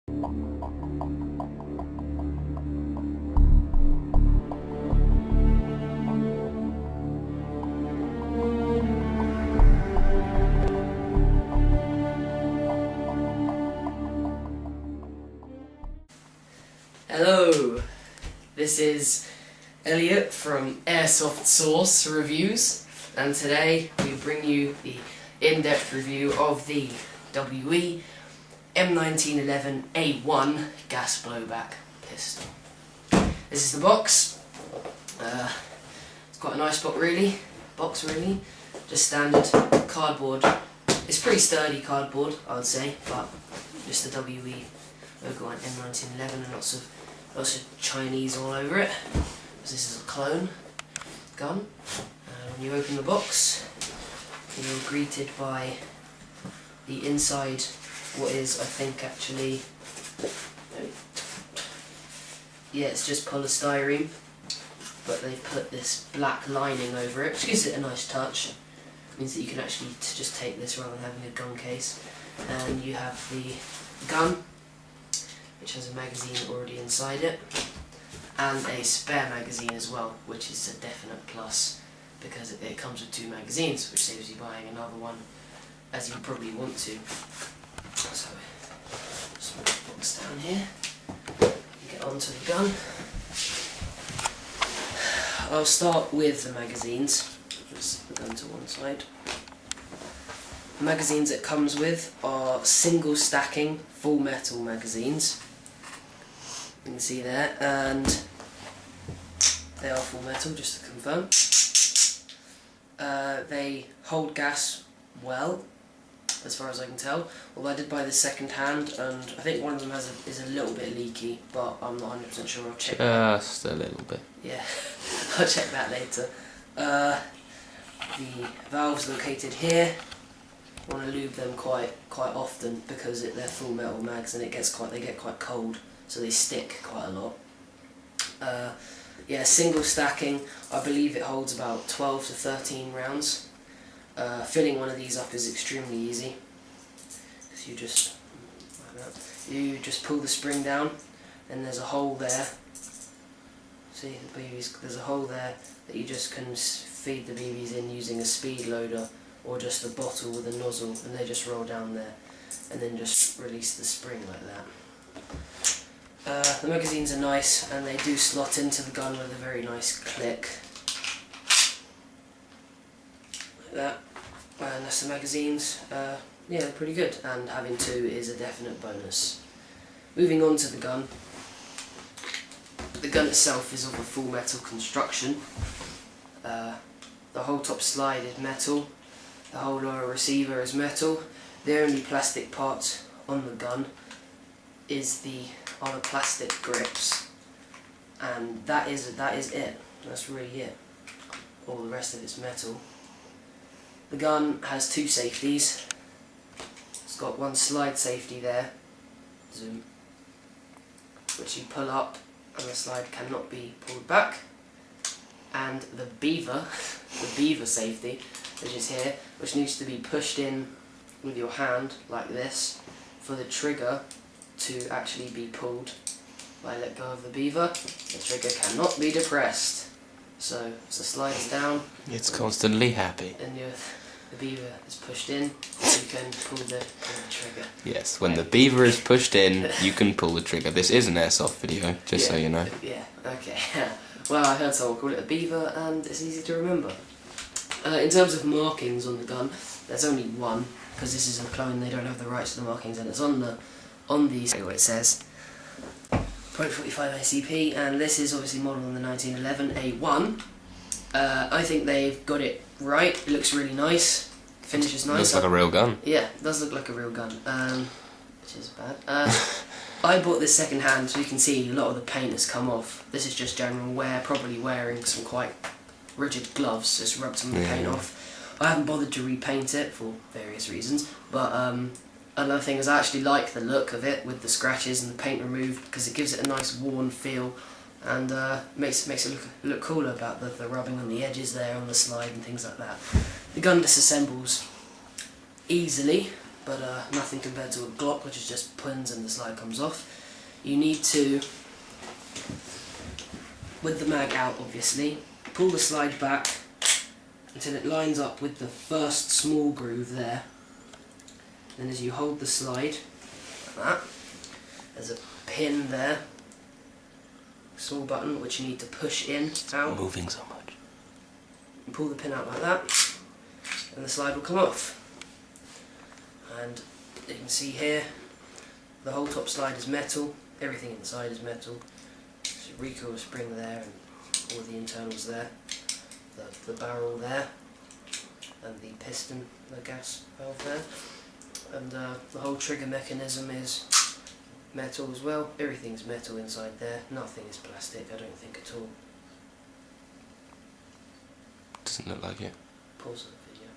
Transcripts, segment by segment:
Hello, this is Elliot from Airsoft Source Reviews, and today we bring you the in-depth review of the WE M1911A1 gas blowback pistol. This is the box. It's quite a nice box really, just standard cardboard. It's pretty sturdy cardboard, I would say, but just the WE logo on M1911 and lots of Chinese all over it. This is a clone gun. When you open the box, you're greeted by the inside, what is, I think actually, yeah, it's just polystyrene, but they've put this black lining over it, which gives it a nice touch. It means that you can actually just take this rather than having a gun case. And you have the gun, which has a magazine already inside it, and a spare magazine as well, which is a definite plus because it comes with 2 magazines, which saves you buying another one as you probably want to. So, just move the box down here, get onto the gun. I'll start with the magazines, just put them to one side. The magazines it comes with are single stacking full metal magazines. You can see there, and they are full metal, just to confirm. They hold gas well, as far as I can tell. Although I did buy this second hand, and I think one of them is a little bit leaky, but I'm not 100% sure. I'll check. Just a little bit. Yeah, I'll check that later. The valves located here. I want to lube them quite often because they're full metal mags and they get quite cold, so they stick quite a lot. Yeah, single stacking. I believe it holds about 12 to 13 rounds. Filling one of these up is extremely easy. If you just like that, you just pull the spring down, and there's a hole there. See the BBs? There's a hole there that you just can feed the BBs in using a speed loader or just a bottle with a nozzle, and they just roll down there, and then just release the spring like that. The magazines are nice, and they do slot into the gun with a very nice click. Like that. And that's the magazines. Yeah, they're pretty good, and having 2 is a definite bonus. Moving on to the gun. The gun itself is of a full metal construction. The whole top slide is metal. The whole lower receiver is metal. The only plastic part on the gun are the plastic grips, and that is it. That's really it. All the rest of it's metal. The gun has 2 safeties. It's got one slide safety there, zoom, which you pull up and the slide cannot be pulled back, and the beaver safety, which is here, which needs to be pushed in with your hand like this for the trigger to actually be pulled. If I let go of the beaver, the trigger cannot be depressed. So as the slides down, it's constantly happy. And the beaver is pushed in, you can pull the trigger. Yes, when the beaver is pushed in, you can pull the trigger. This is an airsoft video, just so you know. Yeah, okay. Well, I heard someone call it a beaver, and it's easy to remember. In terms of markings on the gun, there's only one, because this is a clone, they don't have the rights to the markings, and it's on the where it says .45 ACP, and this is obviously modelled on the 1911A1. I think they've got it right. It looks really nice, finishes nice. Looks like a real gun. Yeah, it does look like a real gun, which is bad. I bought this second hand, so you can see a lot of the paint has come off. This is just general wear, probably wearing some quite rigid gloves, just rubbed some of the paint off. I haven't bothered to repaint it for various reasons, but another thing is I actually like the look of it with the scratches and the paint removed, because it gives it a nice worn feel, and makes it look cooler about the rubbing on the edges there on the slide and things like that. The gun disassembles easily. but nothing compared to a Glock, which is just pins and the slide comes off. You need to, with the mag out obviously, pull the slide back until it lines up with the first small groove there. Then as you hold the slide, like that, there's a pin there, small button which you need to push in, out. Moving so much. You pull the pin out like that, and the slide will come off. And you can see here, the whole top slide is metal, everything inside is metal. There's a recoil spring there, and all the internals there, the barrel there, and the piston, the gas valve there. And the whole trigger mechanism is metal as well. Everything's metal inside there. Nothing is plastic, I don't think at all. Doesn't look like it. Pause the video.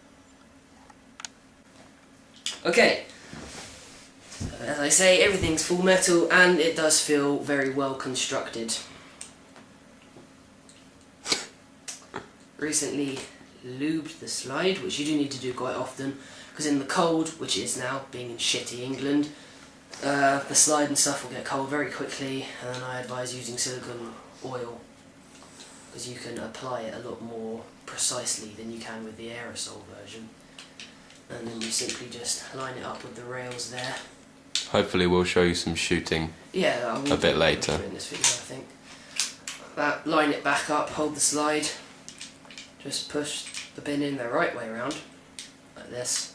Okay. As I say, everything's full metal and it does feel very well constructed. Recently lubed the slide, which you do need to do quite often, because in the cold, which is now, being in shitty England, the slide and stuff will get cold very quickly, and I advise using silicone oil, because you can apply it a lot more precisely than you can with the aerosol version. And then you simply just line it up with the rails there. Hopefully we'll show you some shooting a bit later. In this video, I think. That, line it back up, hold the slide, just push the bin in the right way around, like this,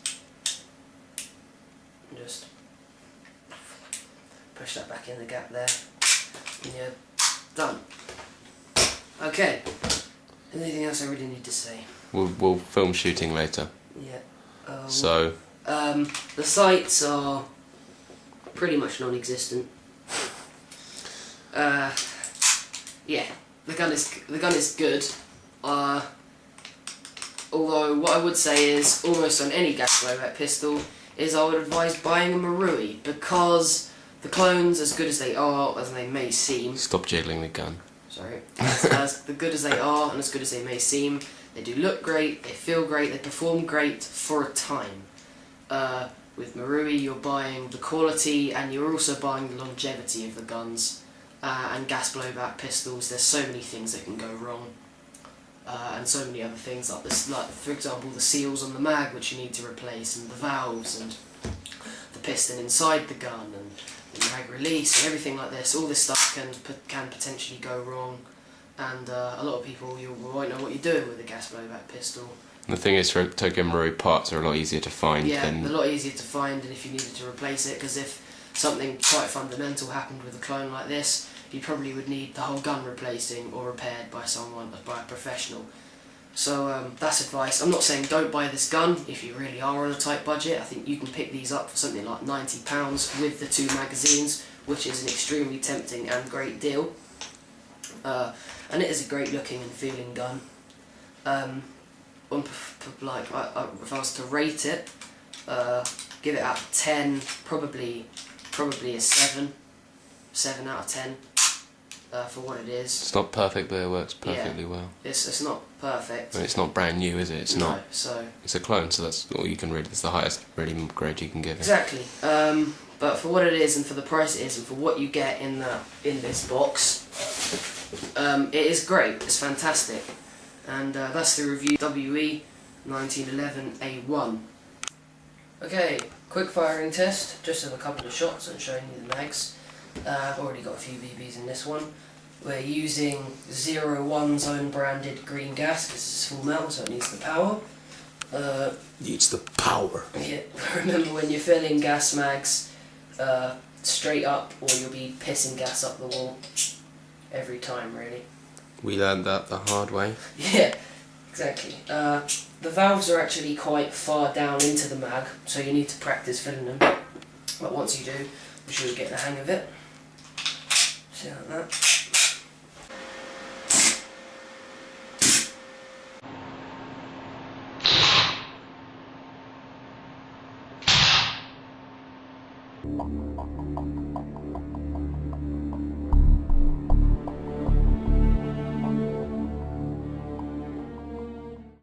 and just push that back in the gap there, and you're done. Okay, anything else I really need to say? We'll film shooting later. Yeah. So the sights are pretty much non-existent. Yeah, the gun is good. Although what I would say is, almost on any gas blowback pistol, is I would advise buying a Marui, because the clones, as good as they are, as they may seem... Stop jiggling the gun. Sorry. As good as they are, and as good as they may seem, they do look great, they feel great, they perform great for a time. With Marui you're buying the quality, and you're also buying the longevity of the guns. And gas blowback pistols, there's so many things that can go wrong. And so many other things, like this, like for example the seals on the mag which you need to replace, and the valves, and the piston inside the gun, and the mag release, and everything like this. All this stuff can potentially go wrong, and a lot of people, you won't know what you're doing with a gas blowback pistol. The thing is, for Tokyo Marui, parts are a lot easier to find. Yeah, than... a lot easier to find, and if you needed to replace it, because if something quite fundamental happened with a clone like this, you probably would need the whole gun replacing or repaired by someone, by a professional. So that's advice. I'm not saying don't buy this gun if you really are on a tight budget. I think you can pick these up for something like £90 with the 2 magazines, which is an extremely tempting and great deal. And it is a great looking and feeling gun. Like, if I was to rate it, give it out of 10, probably a 7 out of 10. For what it is. It's not perfect, but it works perfectly well. It's not perfect. And it's not brand new, is it? It's not. So it's a clone, so that's all you can really. It's the highest really grade you can give it. Exactly. But for what it is, and for the price it is, and for what you get in this box, it is great. It's fantastic. And that's the review WE 1911A1. Okay, quick firing test. Just of a couple of shots and showing you the mags. I've already got a few BBs in this one. We're using 01 Zone branded green gas because it's full metal, so it needs the power. Needs the power. Yeah, remember when you're filling gas mags straight up, or you'll be pissing gas up the wall every time, really. We learned that the hard way. Yeah, exactly. The valves are actually quite far down into the mag, so you need to practice filling them. But once you do, you should get the hang of it. See like that.